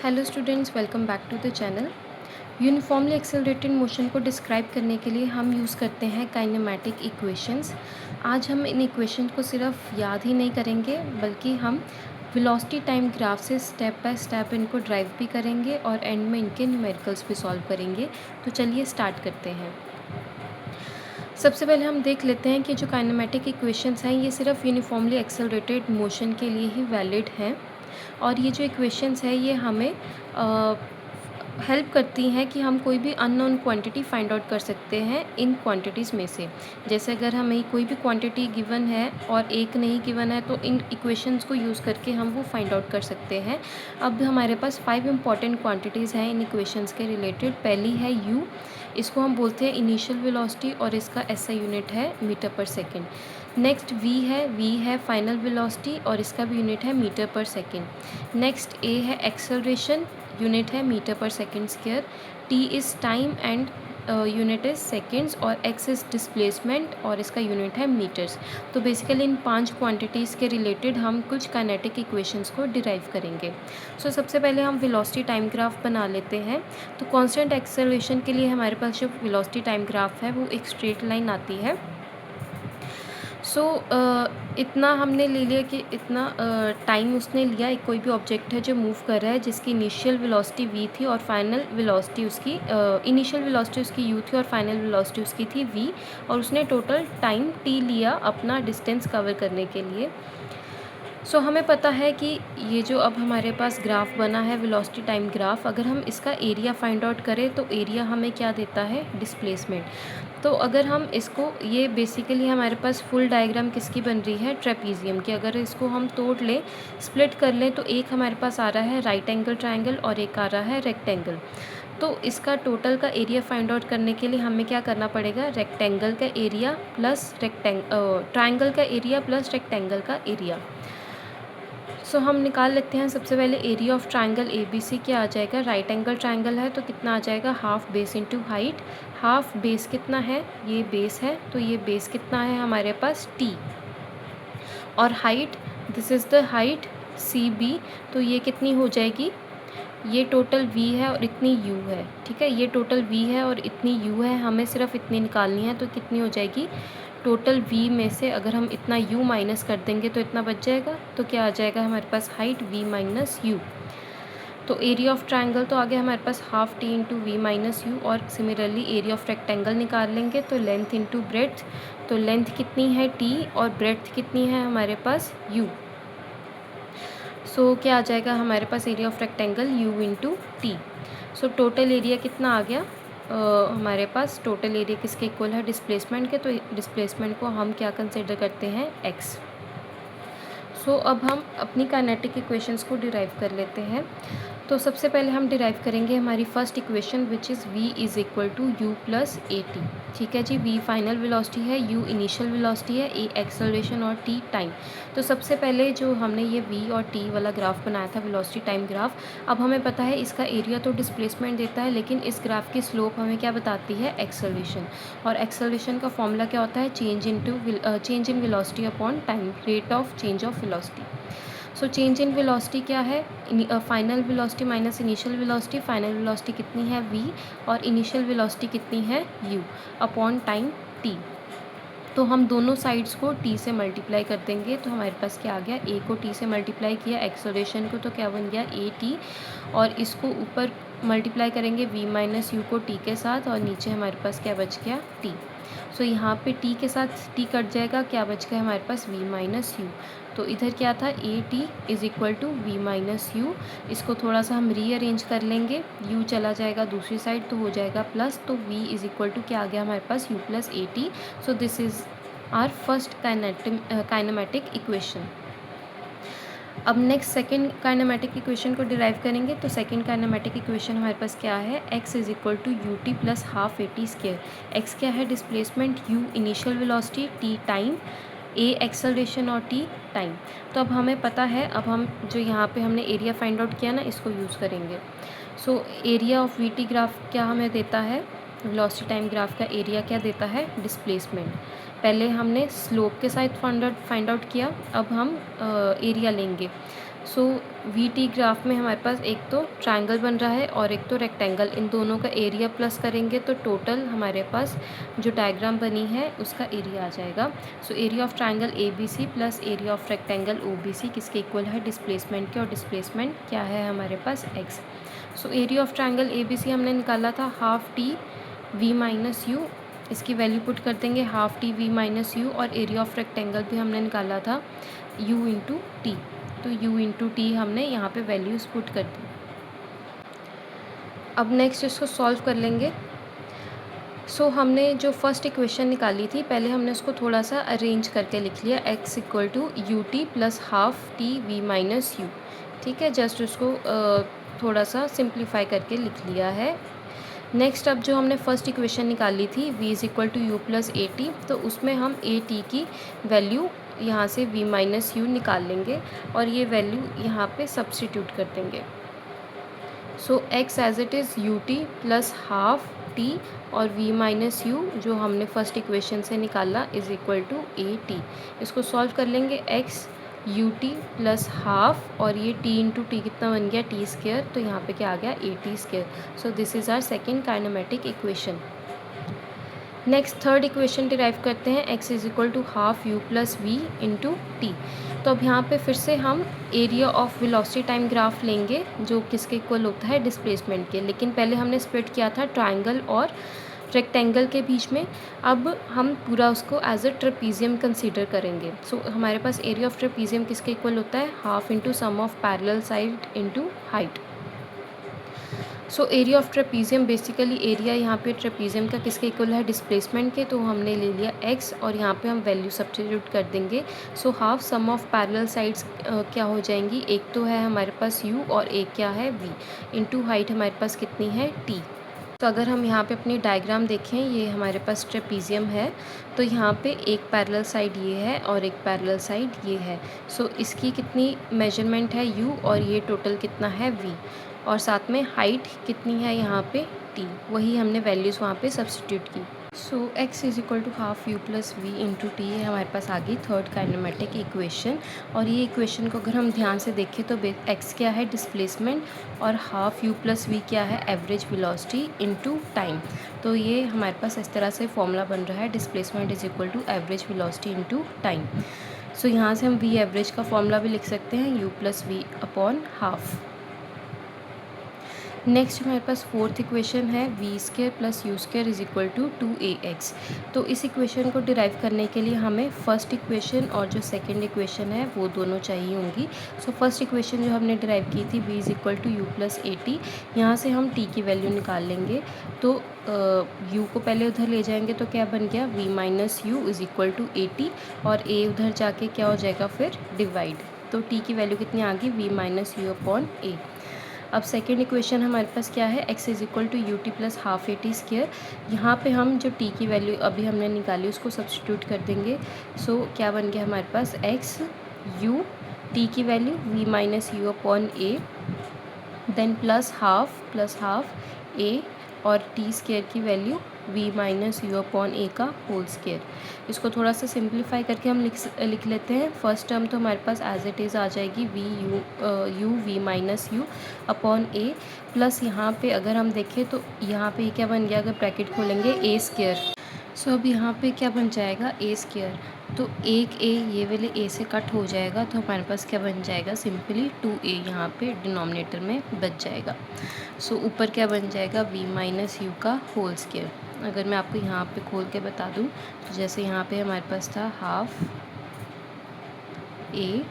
Hello students, welcome back to the channel. Uniformly accelerated motion को describe करने के लिए हम यूज़ करते हैं काइनेमैटिक इक्वेशंस। आज हम इन इक्वेशन को सिर्फ याद ही नहीं करेंगे बल्कि हम वेलोसिटी टाइम ग्राफ से स्टेप बाय स्टेप इनको ड्राइव भी करेंगे और एंड में इनके न्यूमेरिकल्स भी सॉल्व करेंगे। तो चलिए स्टार्ट करते हैं। सबसे पहले हम देख लेते हैं कि जो काइनेमैटिक इक्वेशंस हैं ये सिर्फ यूनिफॉर्मली एक्सेलरेटेड मोशन के लिए ही वैलिड हैं और ये जो इक्वेशंस है ये हमें हेल्प करती हैं कि हम कोई भी अननोन क्वांटिटी फाइंड आउट कर सकते हैं इन क्वांटिटीज़ में से। जैसे अगर हमें कोई भी क्वांटिटी गिवन है और एक नहीं गिवन है तो इन इक्वेशंस को यूज़ करके हम वो फाइंड आउट कर सकते हैं। अब हमारे पास 5 इंपॉर्टेंट क्वांटिटीज़ हैं इन इक्वेशंस के रिलेटेड। पहली है यू, इसको हम बोलते हैं इनिशियल वेलोसिटी और इसका एसआई यूनिट है metre per second. Next we है फाइनल वेलोसिटी और इसका भी यूनिट है मीटर पर सेकेंड। नेक्स्ट ए है एक्सेलरेशन, यूनिट है metre per second square. T is time and unit is seconds और एक्स इज़ डिस्प्लेसमेंट और इसका यूनिट है मीटर्स। तो बेसिकली इन 5 क्वांटिटीज़ के रिलेटेड हम कुछ काइनेटिक इक्वेशंस को डिराइव करेंगे। सो सबसे पहले हम वेलोसिटी टाइम ग्राफ बना लेते हैं। तो कांस्टेंट एक्सेलरेशन के लिए हमारे पास जो वेलोसिटी टाइम ग्राफ है वो एक स्ट्रेट लाइन आती है। सो इतना हमने ले लिया कि इतना टाइम उसने लिया। एक कोई भी ऑब्जेक्ट है जो मूव कर रहा है जिसकी इनिशियल वेलोसिटी v थी और फाइनल वेलोसिटी उसकी इनिशियल वेलोसिटी उसकी u थी और फाइनल वेलोसिटी उसकी थी v, और उसने टोटल टाइम t लिया अपना डिस्टेंस कवर करने के लिए। सो हमें पता है कि ये जो अब हमारे पास ग्राफ बना है वेलोसिटी टाइम ग्राफ, अगर हम इसका एरिया फाइंड आउट करें तो एरिया हमें क्या देता है, डिस्प्लेसमेंट। तो अगर हम इसको, ये बेसिकली हमारे पास फुल डायग्राम किसकी बन रही है, ट्रेपीजियम की। अगर इसको हम तोड़ लें, स्प्लिट कर लें, तो एक हमारे पास आ रहा है राइट एंगल ट्रायंगल और एक आ रहा है रेक्टेंगल। तो इसका टोटल का एरिया फाइंड आउट करने के लिए हमें क्या करना पड़ेगा, रेक्टेंगल का एरिया प्लस ट्रायंगल का एरिया प्लस रेक्टेंगल का एरिया। सो हम निकाल लेते हैं। सबसे पहले area of triangle A B C क्या आ जाएगा, राइट एंगल ट्रायंगल है तो कितना आ जाएगा, half base into height. Half base कितना है, ये बेस है तो ये बेस कितना है हमारे पास टी, और height, this is the height C B, तो ये कितनी हो जाएगी, ये टोटल v है और इतनी u है। ठीक है, ये टोटल v है और इतनी u है, हमें सिर्फ इतनी निकालनी है। तो कितनी हो जाएगी, टोटल v में से अगर हम इतना u माइनस कर देंगे तो इतना बच जाएगा। तो क्या आ जाएगा हमारे पास, हाइट v माइनस u। तो एरिया ऑफ ट्रायंगल तो आ गया हमारे पास half T into we minus U, और सिमिलरली एरिया ऑफ रेक्टेंगल निकाल लेंगे तो लेंथ इंटू ब्रेड्थ। तो लेंथ कितनी है t और ब्रेड्थ कितनी है हमारे पास u। सो क्या आ जाएगा हमारे पास, area of rectangle u into T. So total area कितना आ गया, हमारे पास टोटल एरिया किसके इक्वल है, डिस्प्लेसमेंट के। तो डिस्प्लेसमेंट को हम क्या कंसिडर करते हैं, x। सो अब हम अपनी काइनेटिक इक्वेशंस को डिराइव कर लेते हैं। तो सबसे पहले हम डिराइव करेंगे हमारी first equation which is v is equal to u plus a t. ठीक है जी, v फाइनल वेलोसिटी है, u इनिशियल वेलोसिटी है, a एक्सेलरेशन और t टाइम। तो सबसे पहले जो हमने ये v और t वाला ग्राफ बनाया था, वेलोसिटी टाइम ग्राफ, अब हमें पता है इसका एरिया तो डिस्प्लेसमेंट देता है, लेकिन इस ग्राफ की स्लोप हमें क्या बताती है, एक्सेलरेशन। और एक्सेलरेशन का फॉर्मूला क्या होता है, change in velocity upon time, rate of change of velocity. So change in velocity क्या है, final velocity minus initial velocity. Final velocity कितनी है, v, और इनिशियल वेलोसिटी कितनी है, u, अपॉन टाइम t। तो हम दोनों साइड्स को t से मल्टीप्लाई कर देंगे तो हमारे पास क्या आ गया, a को t से मल्टीप्लाई किया, एक्सेलरेशन को, तो क्या बन गया a t, और इसको ऊपर मल्टीप्लाई करेंगे v माइनस यू को t के साथ, और नीचे हमारे पास क्या बच गया, t। सो यहाँ पे t के साथ t कट जाएगा, क्या बच गया हमारे पास, v माइनस यू। तो इधर क्या था, a t is equal to v minus u. इसको थोड़ा सा हम रीअरेंज कर लेंगे, u चला जाएगा दूसरी साइड तो हो जाएगा प्लस, तो v इज़ इक्वल टू क्या आ गया हमारे पास, u plus a t. So this is our first kinematic equation. अब नेक्स्ट सेकेंड काइनेमेटिक इक्वेशन को डिराइव करेंगे। तो सेकेंड काइनेमेटिक इक्वेशन हमारे पास क्या है, x is equal to U T plus half A T square. X क्या है, displacement, u initial velocity, t time, a acceleration और t टाइम। तो अब हमें पता है, अब हम जो यहाँ पे हमने एरिया फाइंड आउट किया ना, इसको यूज़ करेंगे। सो area of we T graph क्या हमें देता है, वेलोसिटी टाइम ग्राफ का एरिया क्या देता है, डिस्प्लेसमेंट। पहले हमने स्लोप के साथ फाइंड आउट किया, अब हम एरिया लेंगे। सो वी टी ग्राफ में हमारे पास एक तो ट्रायंगल बन रहा है और एक तो रेक्टेंगल, इन दोनों का एरिया प्लस करेंगे तो टोटल हमारे पास जो डायग्राम बनी है उसका एरिया आ जाएगा। So area of triangle A B C plus area of rectangle O B C किसके इक्वल है, डिस्प्लेसमेंट के, और डिस्प्लेसमेंट क्या है हमारे पास X. So area of triangle A B C हमने निकाला था half T V minus U, इसकी वैल्यू पुट कर देंगे half T V minus U, और एरिया ऑफ रेक्टेंगल भी हमने निकाला था यू इंटू टी, तो u इंटू टी हमने यहाँ पे वैल्यूज़ पुट कर दी। अब नेक्स्ट इसको सॉल्व कर लेंगे। सो हमने जो फर्स्ट इक्वेशन निकाली थी पहले हमने उसको थोड़ा सा अरेंज करके लिख लिया, x equal to U T plus half T V minus u. ठीक है, जस्ट उसको थोड़ा सा सिंप्लीफाई करके लिख लिया है। नेक्स्ट अब जो हमने फर्स्ट इक्वेशन निकाली थी v is equal to u plus a t, तो उसमें हम ए टी की वैल्यू यहाँ से v माइनस यू निकाल लेंगे और ये वैल्यू यहाँ पे सब्स्टिट्यूट कर देंगे। So x as it is u T plus half t और v माइनस यू जो हमने फर्स्ट इक्वेशन से निकाला is equal to a t. इसको सॉल्व कर लेंगे, x u T plus half और ये टी इंटू टी कितना बन गया, टी स्क्वेयर, तो यहाँ पे क्या आ गया, a t square. So this is our second kinematic equation. Next third equation derive करते हैं, x is equal to half you plus we into T. तो अब यहाँ पे फिर से हम area of velocity time graph लेंगे जो किसके इक्वल होता है, डिस्प्लेसमेंट के, लेकिन पहले हमने स्प्लिट किया था ट्रायंगल और रेक्टेंगल के बीच में। अब हम पूरा उसको एज अ ट्रेपीजियम कंसीडर करेंगे। सो हमारे पास एरिया ऑफ ट्रेपीजियम किसके इक्वल होता है, half into sum of parallel side into height. So area of trapezium basically area यहाँ पे ट्रेपीजियम का किसके इक्वल है, डिस्प्लेसमेंट के, तो हमने ले लिया x और यहाँ पे हम वैल्यू सब्स्टिट्यूट कर देंगे। So half sum of parallel sides क्या हो जाएंगी, एक तो है हमारे पास u और एक क्या है v, इंटू हाइट हमारे पास कितनी है t। तो अगर हम यहाँ पे अपनी डायग्राम देखें, ये हमारे पास ट्रेपीजियम है, तो यहाँ पे एक पैरेलल साइड ये है और एक पैरेलल साइड ये है। सो इसकी कितनी मेजरमेंट है u और ये टोटल कितना है v, और साथ में हाइट कितनी है यहाँ पे t, वही हमने वैल्यूज़ वहाँ पे सब्स्टिट्यूट की। So x is equal to half you plus we into t है हमारे पास आ गई थर्ड काइनेमेटिक इक्वेशन। और ये इक्वेशन को अगर हम ध्यान से देखें तो x क्या है, डिस्प्लेसमेंट, और हाफ यू प्लस वी क्या है, एवरेज वेलोसिटी इनटू टाइम। तो ये हमारे पास इस तरह से फॉर्मूला बन रहा है, displacement is equal to average velocity into time. So यहाँ से हम वी एवरेज का फॉर्मूला भी लिख सकते हैं, u plus v upon half. Next हमारे पास फोर्थ इक्वेशन है, v square plus you square is equal to 2ax। तो इस इक्वेशन को डिराइव करने के लिए हमें फर्स्ट इक्वेशन और जो सेकंड इक्वेशन है वो दोनों चाहिए होंगी। सो फर्स्ट इक्वेशन जो हमने डिराइव की थी, v is equal to u plus a t, यहाँ से हम t की वैल्यू निकाल लेंगे। तो u को पहले उधर ले जाएंगे तो क्या बन गया, v minus u is equal to a t, और a उधर जाके क्या हो जाएगा फिर डिवाइड, तो t की वैल्यू कितनी आ गई, v minus you upon a. अब सेकेंड इक्वेशन हमारे पास क्या है, x is equal to U T plus half A t square. यहाँ पर हम जो t की वैल्यू अभी हमने निकाली उसको सब्स्टिट्यूट कर देंगे। सो क्या बन गया हमारे पास, x u t की value v minus you upon A, then plus half a और t स्क्वेयर की value v minus you upon A का होल स्क्वेयर। इसको थोड़ा सा सिंप्लीफाई करके हम लिख लेते हैं। फर्स्ट टर्म तो हमारे पास एज इट इज़ आ जाएगी u v minus you upon a, plus यहाँ पे अगर हम देखें तो यहाँ पे क्या बन गया, अगर ब्रैकेट खोलेंगे ए स्क्वेयर। सो अब यहाँ पे क्या बन जाएगा, ए स्क्वेयर, तो एक ए ये वाले ए से कट हो जाएगा, तो हमारे पास क्या बन जाएगा, सिंपली 2a यहाँ पे डिनोमिनेटर में बच जाएगा। सो ऊपर क्या बन जाएगा, v माइनस यू का होल स्क्वेयर। अगर मैं आपको यहाँ पे खोल के बता दूँ तो जैसे यहाँ पे हमारे पास था हाफ ए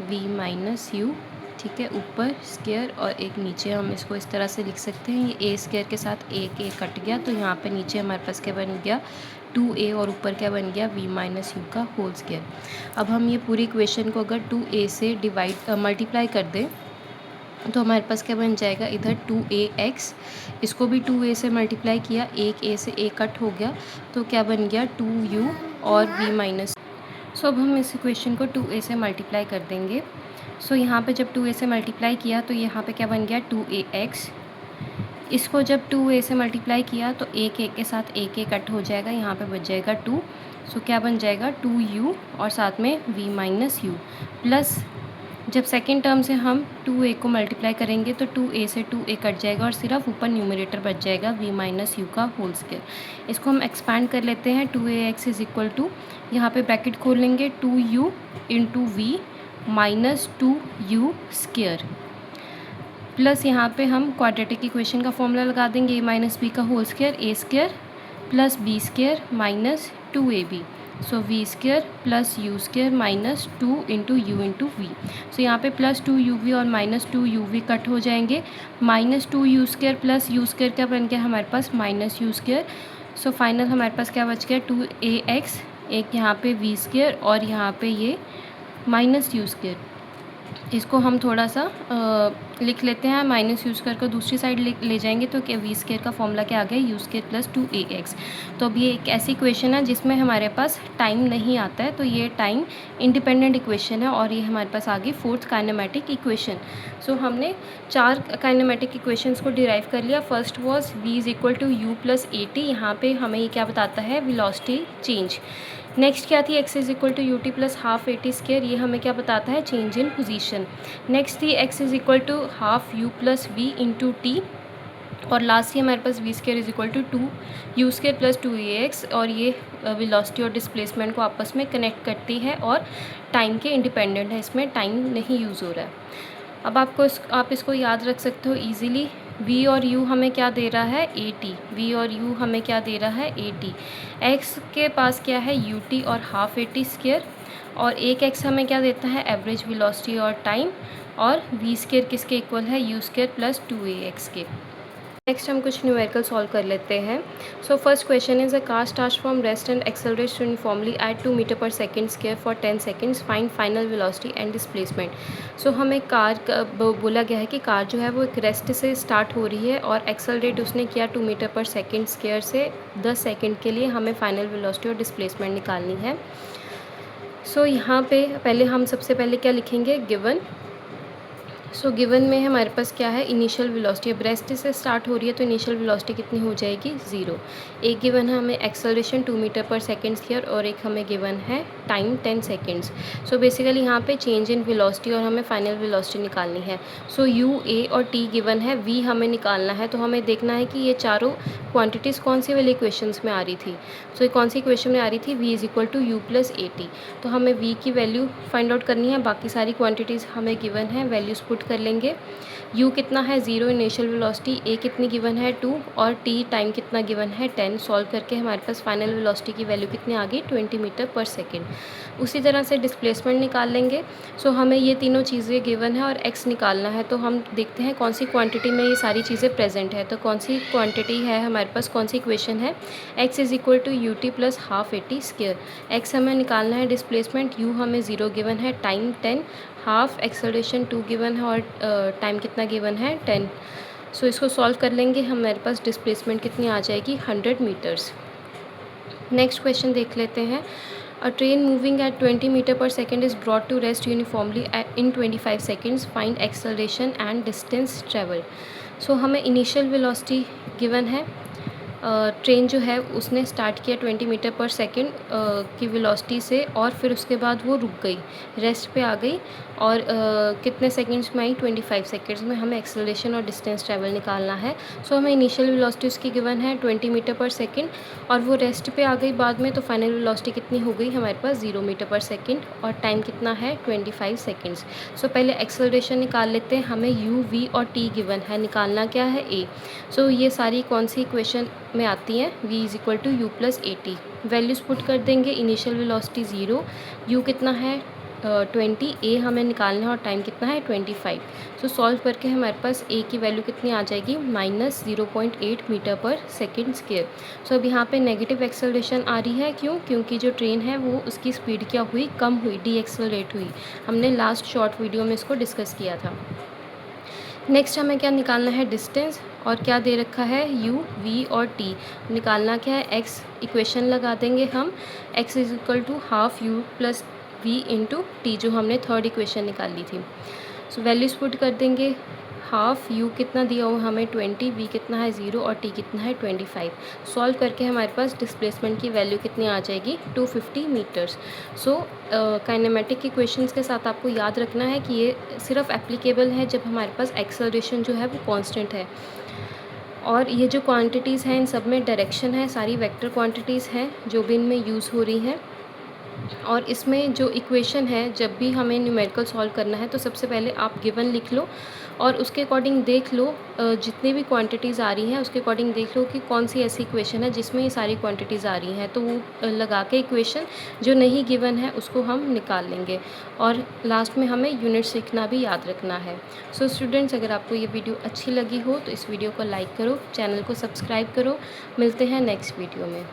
v माइनस यू, ठीक है, ऊपर स्क्वेयर और एक नीचे, हम इसको इस तरह से लिख सकते हैं, ये ए स्क्वेयर के साथ एक ए कट गया, तो यहाँ पे नीचे हमारे पास क्या बन गया, 2a, और ऊपर क्या बन गया, v माइनस यू का होल स्क्वेयर। अब हम ये पूरी इक्वेशन को अगर 2a से मल्टीप्लाई कर दें तो हमारे पास क्या बन जाएगा, इधर 2ax, इसको भी 2a से मल्टीप्लाई किया, एक a से a कट हो गया, तो क्या बन गया 2u और v माइनस। सो अब हम इस इक्वेशन को 2a से मल्टीप्लाई कर देंगे। सो यहाँ पे जब 2a से मल्टीप्लाई किया तो यहाँ पे क्या बन गया, 2ax। इसको जब 2a से मल्टीप्लाई किया तो एक एक के साथ एक एक कट हो जाएगा, यहाँ पे बच जाएगा 2। सो क्या बन जाएगा 2u और साथ में v माइनस यू, प्लस जब सेकेंड टर्म से हम 2a को मल्टीप्लाई करेंगे तो 2a से 2a कट जाएगा और सिर्फ ऊपर न्यूमरेटर बच जाएगा v माइनस यू का होल स्क्वायर। इसको हम एक्सपैंड कर लेते हैं। 2ax इज इक्वल टू, यहाँ पे ब्रैकेट खोल लेंगे, 2u into we minus 2u square, plus यहाँ पे हम क्वाड्रेटिक इक्वेशन का फॉर्मूला लगा देंगे, a माइनस बी का whole square, a square plus B square minus 2ab, so V square plus you square minus 2 into U into V. So यहाँ पे plus 2uv और माइनस 2uv कट हो जाएंगे, minus 2u square plus you square क्या बन गया हमारे पास, minus U square. So final हमारे पास क्या बच गया, 2ax, एक यहाँ पे वी स्क्वायर और यहाँ पे ये माइनस यू स्क्वायर। इसको हम थोड़ा सा लिख लेते हैं, माइनस यू स्क्वायर को दूसरी साइड ले जाएंगे तो क्या वी स्क्वायर का फॉर्मूला क्या आ गया, यू स्क्वायर प्लस 2ax। तो अब ये एक ऐसी इक्वेशन है जिसमें हमारे पास टाइम नहीं आता है, तो ये टाइम इंडिपेंडेंट इक्वेशन है और ये हमारे पास आ गई फोर्थ काइनेमेटिक इक्वेशन। सो हमने 4 काइनेमेटिक इक्वेशंस को डिराइव कर लिया। First was v is equal to u plus a t, यहाँ पे हमें ये क्या बताता है, वेलोसिटी चेंज। नेक्स्ट क्या थी, x is equal to U T plus half A T square, ये हमें क्या बताता है, चेंज इन पोजीशन। नेक्स्ट थी x is equal to half you plus we into T, और लास्ट ही हमारे पास V square is equal to 2u square plus 2ax, और ये वेलोसिटी और डिस्प्लेसमेंट को आपस में कनेक्ट करती है और टाइम के इंडिपेंडेंट है, इसमें टाइम नहीं यूज़ हो रहा है। अब आप इसको याद रख सकते हो ईजिली। v और u हमें क्या दे रहा है, at, v और u हमें क्या दे रहा है, at। x के पास क्या है, ut और हाफ at स्क्वायर, और एक x हमें क्या देता है, एवरेज वेलोसिटी और टाइम, और v स्क्वायर किसके इक्वल है, u स्क्वायर प्लस 2ax के। नेक्स्ट हम कुछ न्यूमेरिकल सॉल्व कर लेते हैं। So first question is, a car starts from rest and accelerates uniformly at 2 meter per second square for 10 seconds, find final velocity and displacement. So हमें car बोला गया है कि कार जो है वो एक रेस्ट से स्टार्ट हो रही है और एक्सेलरेट उसने किया 2 मीटर पर सेकेंड स्क्वायर से 10 सेकेंड के लिए। हमें फाइनल वेलोसिटी और डिस्प्लेसमेंट निकालनी है। सो यहाँ पे पहले हम सबसे पहले क्या लिखेंगे, गिवन। सो गिवन में हमारे पास क्या है, इनिशियल वेलोसिटी। अब रेस्ट से स्टार्ट हो रही है तो इनिशियल वेलोसिटी कितनी हो जाएगी, 0। एक गिवन है हमें acceleration 2 meter per second square, और एक हमें गिवन है टाइम 10 सेकेंड्स। सो बेसिकली यहाँ पे चेंज इन वेलोसिटी और हमें फाइनल वेलोसिटी निकालनी है। सो यू, ए और टी गिवन है, वी हमें निकालना है। तो हमें देखना है कि ये चारों क्वान्टिटीज़ कौन सी वाली इक्वेशंस में आ रही थी। सो ये कौन सी इक्वेशन में आ रही थी, v is equal to u plus a t. तो हमें वी की वैल्यू फाइंड आउट करनी है, बाकी सारी क्वान्टिटीज़ हमें गिवन है, वैल्यूज़ पुट कर लेंगे। u कितना है, 0 इनिशियल वेलोसिटी, a कितनी गिवन है 2, और t टाइम कितना गिवन है 10। सॉल्व करके हमारे पास फाइनल वेलोसिटी की वैल्यू कितनी आ गई, 20 मीटर पर सेकेंड। उसी तरह से डिस्प्लेसमेंट निकाल लेंगे। सो हमें ये तीनों चीज़ें गिवन है और x निकालना है। तो हम देखते हैं कौन सी क्वांटिटी में ये सारी चीज़ें प्रेजेंट है। तो कौन सी क्वांटिटी है हमारे पास, कौन सी इक्वेशन है, x is equal to U T plus half A T square. x हमें निकालना है डिस्प्लेसमेंट, u हमें 0 गिवन है, टाइम 10, हाफ एक्सेलरेशन 2 गिवन है और टाइम कितना गिवन है 10। सो इसको सॉल्व कर लेंगे, हमारे पास डिस्प्लेसमेंट कितनी आ जाएगी, 100 मीटर्स। नेक्स्ट क्वेश्चन देख लेते हैं। A train moving at 20 meter per second is brought to rest uniformly in 25 seconds, find acceleration and distance travel. So हमें इनिशियल वेलोसिटी गिवन है, ट्रेन जो है उसने स्टार्ट किया 20 मीटर पर सेकेंड की वेलोसिटी से, और फिर उसके बाद वो रुक गई, रेस्ट पे आ गई, और कितने सेकंड्स में आई, 25 सेकंड्स में। हमें एक्सेलरेशन और डिस्टेंस ट्रैवल निकालना है। सो हमें इनिशियल वेलोसिटी उसकी गिवन है 20 मीटर पर सेकेंड, और वो रेस्ट पे आ गई बाद में, तो फाइनल वेलोसिटी कितनी हो गई हमारे पास, 0 मीटर पर सेकेंड, और टाइम कितना है 25 सेकेंड्स। सो पहले एक्सेलरेशन निकाल लेते हैं। हमें u, v और t गिवन है, निकालना क्या है, a। सो ये सारी कौन सी इक्वेशन में आती हैं, v is equal to u plus a t. Values put कर देंगे, इनिशियल वेलोसिटी 0, u कितना है 20, a हमें निकालना है और टाइम कितना है 25। सो सॉल्व करके हमारे पास a की वैल्यू कितनी आ जाएगी, minus 0.8 metre per second square. सो अब यहाँ पे नेगेटिव एक्सेलरेशन आ रही है, क्यों, क्योंकि जो ट्रेन है वो उसकी स्पीड क्या हुई, कम हुई, डी एक्सेलरेट हुई। हमने लास्ट शॉर्ट वीडियो में इसको डिस्कस किया था। नेक्स्ट हमें क्या निकालना है, डिस्टेंस, और क्या दे रखा है, u, v और t। निकालना क्या है, x, इक्वेशन लगा देंगे हम, x is equal to half u plus v into t, जो हमने थर्ड इक्वेशन निकाली थी। सो वैल्यूज़ पुट कर देंगे, हाफ यू कितना दिया हुआ हमें 20, वी कितना है 0 और टी कितना है 25। सॉल्व करके हमारे पास डिस्प्लेसमेंट की वैल्यू कितनी आ जाएगी 250 मीटर्स। सो काइनेमेटिक इक्वेशंस के साथ आपको याद रखना है कि ये सिर्फ एप्लीकेबल है जब हमारे पास एक्सेलरेशन जो है वो कांस्टेंट है। और ये जो क्वांटिटीज़ हैं इन सब में डायरेक्शन है, सारी वेक्टर क्वांटिटीज़ हैं जो भी इनमें यूज़ हो रही हैं। और इसमें जो इक्वेशन है, जब भी हमें न्यूमेरिकल सॉल्व करना है तो सबसे पहले आप गिवन लिख लो और उसके अकॉर्डिंग देख लो जितनी भी क्वांटिटीज़ आ रही हैं उसके अकॉर्डिंग देख लो कि कौन सी ऐसी इक्वेशन है जिसमें ये सारी क्वांटिटीज़ आ रही हैं, तो वो लगा के इक्वेशन जो नहीं गिवन है उसको हम निकाल लेंगे। और लास्ट में हमें यूनिट सीखना भी याद रखना है। सो स्टूडेंट्स, अगर आपको ये वीडियो अच्छी लगी हो तो इस वीडियो को लाइक करो, चैनल को सब्सक्राइब करो। मिलते हैं नेक्स्ट वीडियो में।